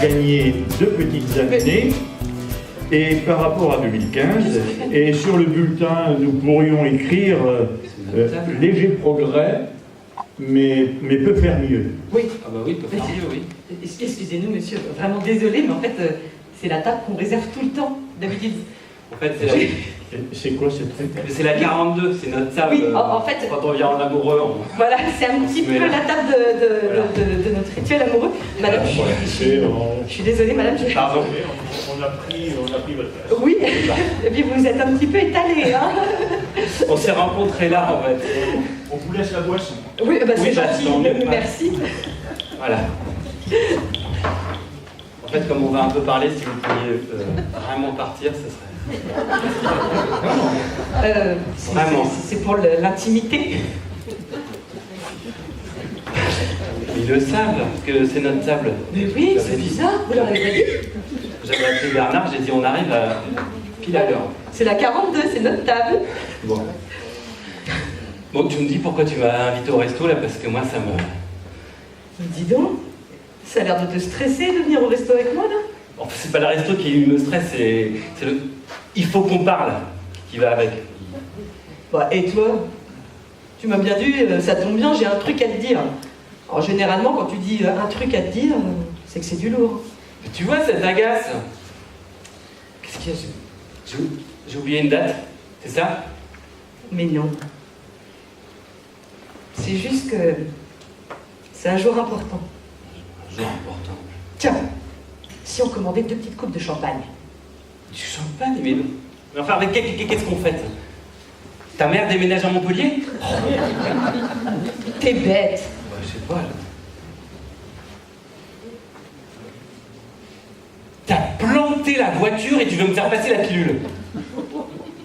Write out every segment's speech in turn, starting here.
gagné 2 petites années. Et par rapport à 2015, et sur le bulletin, nous pourrions écrire léger progrès, mais peut faire mieux. Oui. Ah bah oui, peut faire mieux, oui. Excusez-nous, monsieur, vraiment désolé, mais en fait, c'est la table qu'on réserve tout le temps, d'habitude. En fait, C'est quoi cette tête? c'est la 42, c'est notre table. Oui, en fait, quand on vient en amoureux, voilà, c'est un petit peu la table de notre rituel amoureux. Madame, je suis désolée, madame. Pardon. On a pris votre place. Oui, et puis vous êtes un petit peu étalée, hein. On s'est rencontrés là, en fait. On vous laisse la boisson. Oui, bah, c'est Oui, gentil, tant mieux. merci. Voilà. En fait, comme on va un peu parler, si vous pouviez vraiment partir, ce serait... Vraiment. C'est pour l'intimité. Ils le savent que c'est notre table. Mais oui, c'est bizarre, vous leur avez pas dit? J'avais appelé Bernard, j'ai dit on arrive à pile à l'heure. C'est la 42, c'est notre table. Bon. Bon, tu me dis pourquoi tu m'as invité au resto là, parce que moi ça me... Dis donc, ça a l'air de te stresser de venir au resto avec moi là. Enfin, c'est pas le resto qui me stresse, c'est le... Il faut qu'on parle qui va avec. Bah, et toi? Tu m'as bien dit, ça tombe bien, j'ai un truc à te dire. Alors généralement, quand tu dis un truc à te dire, c'est que c'est du lourd. Mais tu vois cette agace? Qu'est-ce qu'il y a? J'ai oublié une date, c'est ça? Mais non. C'est juste que c'est un jour important. Un jour important. Tiens, si on commandait 2 petites coupes de champagne. Du champagne? Mais enfin, avec qu'est-ce qu'on fait? Ta mère déménage à Montpellier? T'es bête. Bah, je sais pas, là. T'as planté la voiture et tu veux me faire passer la pilule?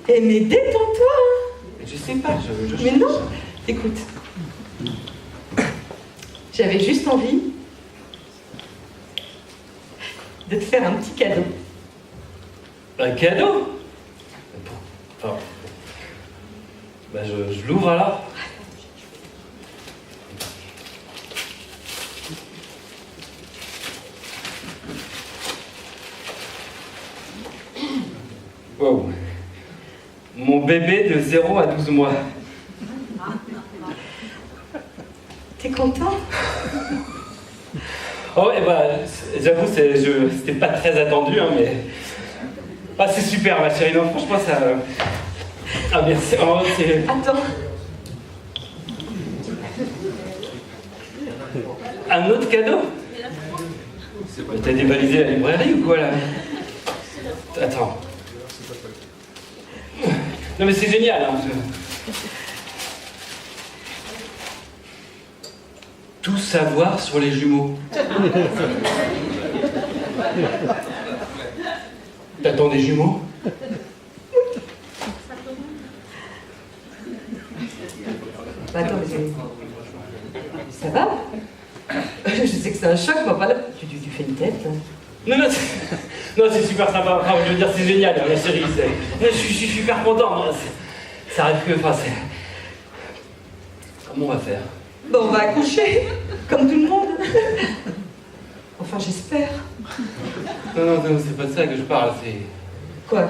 Eh mais détends-toi hein. Je sais pas, je... Mais non. Écoute. J'avais juste envie de te faire un petit cadeau. Un cadeau? Enfin... Bah, je l'ouvre alors. Wow. Mon bébé de 0 à 12 mois. T'es content? Oh, et bah, j'avoue, c'était pas très attendu, hein, mais... Ah, c'est super, ma chérie, non, franchement, ça... Ah, merci, oh, c'est... Attends. Un autre cadeau? T'as dévalisé la librairie ou quoi, là? Attends. Non, mais c'est génial, hein. Tout savoir sur les jumeaux. T'attends des jumeaux? Bah attends, mais ça va? Je sais que c'est un choc, mais enfin là, tu fais une tête. Non, c'est super sympa. Enfin, je veux dire, c'est génial, hein, la série. Je suis super content. Hein. Ça arrive que... Enfin, c'est... Comment on va faire? Bon, on va accoucher, comme tout le monde. Enfin, j'espère. Non, c'est pas de ça que je parle, c'est... Quoi?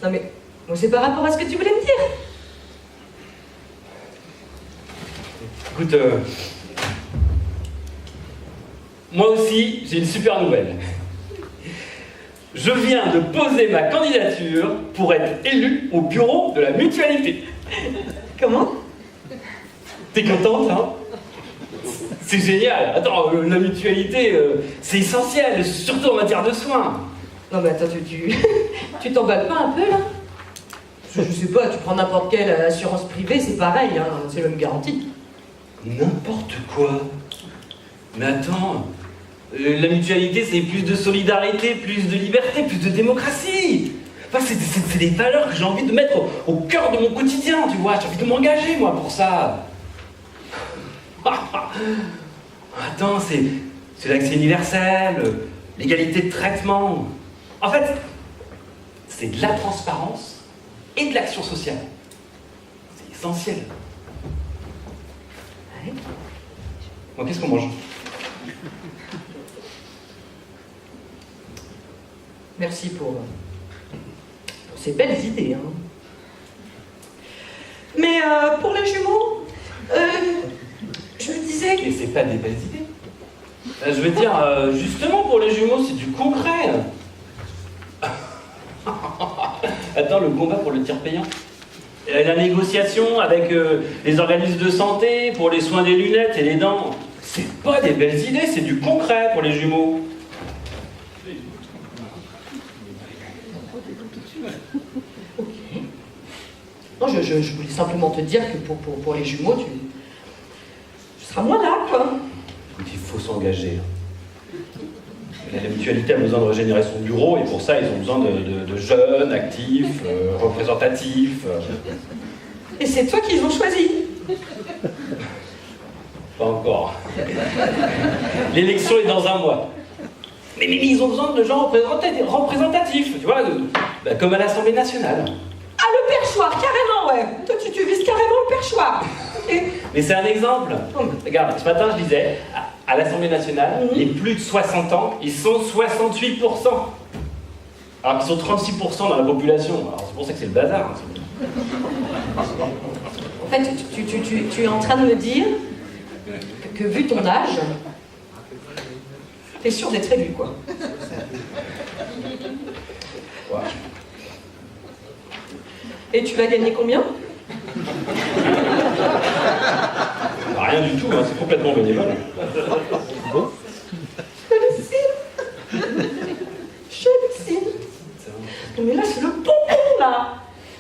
Non mais, moi c'est par rapport à ce que tu voulais me dire. Écoute, moi aussi, j'ai une super nouvelle. Je viens de poser ma candidature pour être élu au bureau de la mutualité. Comment? T'es contente, hein? C'est génial. Attends, la mutualité, c'est essentiel, surtout en matière de soins. Non mais attends, tu t'emballes pas un peu là? Je sais pas, tu prends n'importe quelle assurance privée, c'est pareil, hein, c'est la même garantie. N'importe quoi. Mais attends, la mutualité, c'est plus de solidarité, plus de liberté, plus de démocratie. Enfin, c'est des valeurs que j'ai envie de mettre au cœur de mon quotidien, tu vois. J'ai envie de m'engager, moi, pour ça. Attends, c'est l'accès universel, l'égalité de traitement. En fait, c'est de la transparence et de l'action sociale. C'est essentiel. Bon, qu'est-ce qu'on mange? Merci pour ces belles idées. Hein. Mais pour les jumeaux, je me disais... Et c'est pas des belles idées. Je veux dire, justement, pour les jumeaux, c'est du concret. Attends, le combat pour le tiers payant. La négociation avec les organismes de santé pour les soins des lunettes et les dents. C'est pas des belles idées, c'est du concret pour les jumeaux. Non, je voulais simplement te dire que pour les jumeaux, tu seras moins là, quoi. Écoute, il faut s'engager. La mutualité a besoin de régénérer son bureau et pour ça, ils ont besoin de jeunes, actifs, représentatifs. Et c'est toi qu'ils ont choisi. Pas encore. L'élection est dans un mois. Mais ils ont besoin de gens représentatifs, tu vois, comme à l'Assemblée nationale. Ah, le perchoir, carrément, ouais. Toi, tu vises carrément le perchoir. Okay. Mais c'est un exemple. Regarde, ce matin, je disais, à l'Assemblée nationale, les plus de 60 ans, ils sont 68%. Alors qu'ils sont 36% dans la population. Alors c'est pour ça que c'est le bazar. En fait, tu es en train de me dire que vu ton âge, t'es sûr d'être élu, quoi. Ouais. Et tu vas gagner combien? Bah, rien du tout, hein, c'est complètement bénévole. Bon. Je hallucine. Non mais là c'est le bonbon là.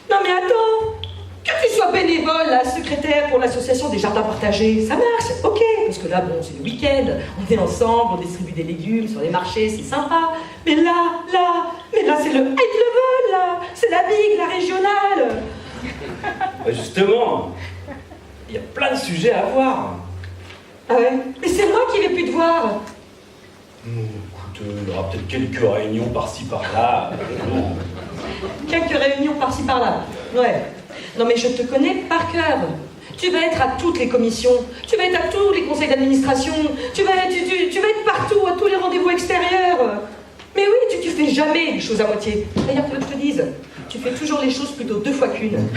Non mais attends. Que tu sois bénévole, là, secrétaire pour l'association des jardins partagés, ça marche, ok. Parce que là bon c'est le week-end, on est ensemble, on distribue des légumes sur les marchés, c'est sympa. Mais là c'est le high level là. C'est la big, la régionale. Bah justement, il y a plein de sujets à voir. Ah ouais? Mais c'est moi qui vais plus te voir. Écoute, il y aura peut-être quelques réunions par-ci par-là. Quelques réunions par-ci par-là. Ouais. Non mais je te connais par cœur. Tu vas être à toutes les commissions, tu vas être à tous les conseils d'administration, tu vas être partout, à tous les rendez-vous extérieurs. Mais oui, tu fais jamais les choses à moitié. D'ailleurs, que je te dise, tu fais toujours les choses plutôt 2 fois qu'une.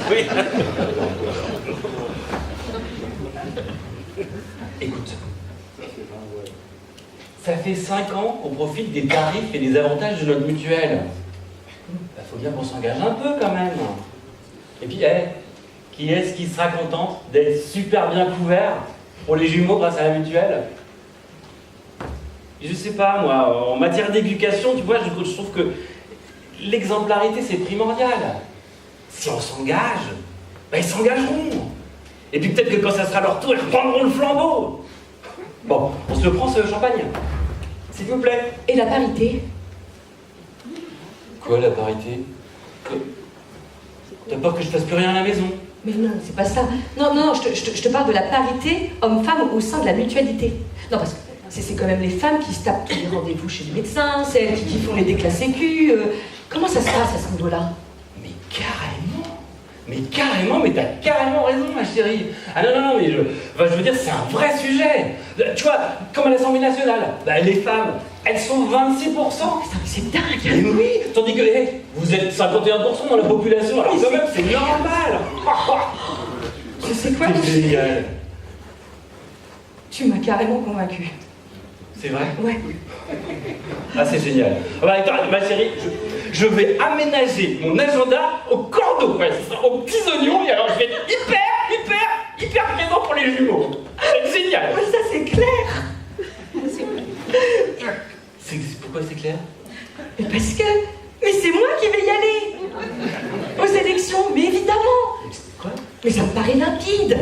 Oui. Écoute, ça fait 5 ans qu'on profite des tarifs et des avantages de notre mutuelle. Bah, faut bien qu'on s'engage un peu quand même. Et puis, qui est-ce qui sera contente d'être super bien couvert pour les jumeaux grâce à la mutuelle? Je sais pas, moi, en matière d'éducation, tu vois, je trouve que l'exemplarité, c'est primordial. Si on s'engage, bah, ils s'engageront. Et puis peut-être que quand ça sera leur tour, ils reprendront le flambeau. Bon, on se prend ce champagne, s'il vous plaît. Et la parité? Quoi, la parité? T'as peur que je fasse plus rien à la maison? Mais non, c'est pas ça. Non, je te parle de la parité homme-femme au sein de la mutualité. Non, parce que c'est quand même les femmes qui se tapent tous les rendez-vous chez les médecins, celles qui font les déclats sécu. Comment ça se passe à ce niveau-là? Mais carrément, mais t'as carrément raison, ma chérie. Ah non, mais je veux dire, c'est un vrai sujet. Tu vois, comme à l'Assemblée nationale, bah, les femmes, elles sont 26%. Putain, mais c'est dingue. Mais oui, tandis que vous êtes 51% dans la population, alors quand même, c'est normal. Je sais quoi, c'est génial. Tu m'as carrément convaincu. C'est vrai? Ouais. Ah, c'est génial. Ah bah, attends, ma chérie, je vais aménager mon agenda au cordeau, ouais, aux petits oignons, et alors je vais être hyper présent pour les jumeaux. C'est génial. Ouais, ça, c'est clair. Pourquoi c'est clair? Mais parce que... Mais c'est moi qui vais y aller aux élections, mais évidemment. Quoi? Mais ça me paraît limpide.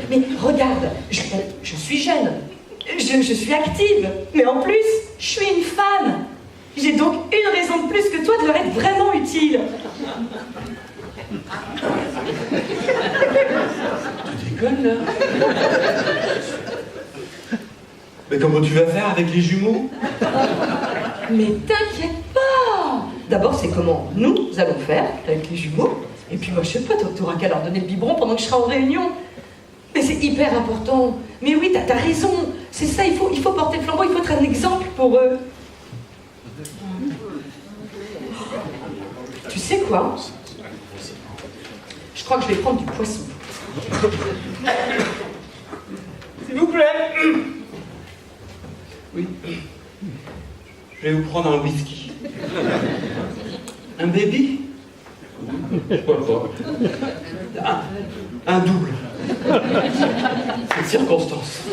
Mais regarde, je suis jeune, je suis active, mais en plus, je suis une femme. J'ai donc une raison de plus que toi de leur être vraiment utile. Tu déconnes là? Mais comment tu vas faire avec les jumeaux? Mais t'inquiète pas. D'abord, c'est comment nous allons faire avec les jumeaux. Et puis moi, je sais pas, t'auras qu'à leur donner le biberon pendant que je serai en réunion. Mais c'est hyper important. Mais oui, t'as raison. C'est ça, il faut porter le flambeau, il faut être un exemple pour eux. Tu sais quoi? Je crois que je vais prendre du poisson. S'il vous plaît. Oui. Je vais vous prendre un whisky. Un baby? Pourquoi pas? Un double. C'est une circonstance.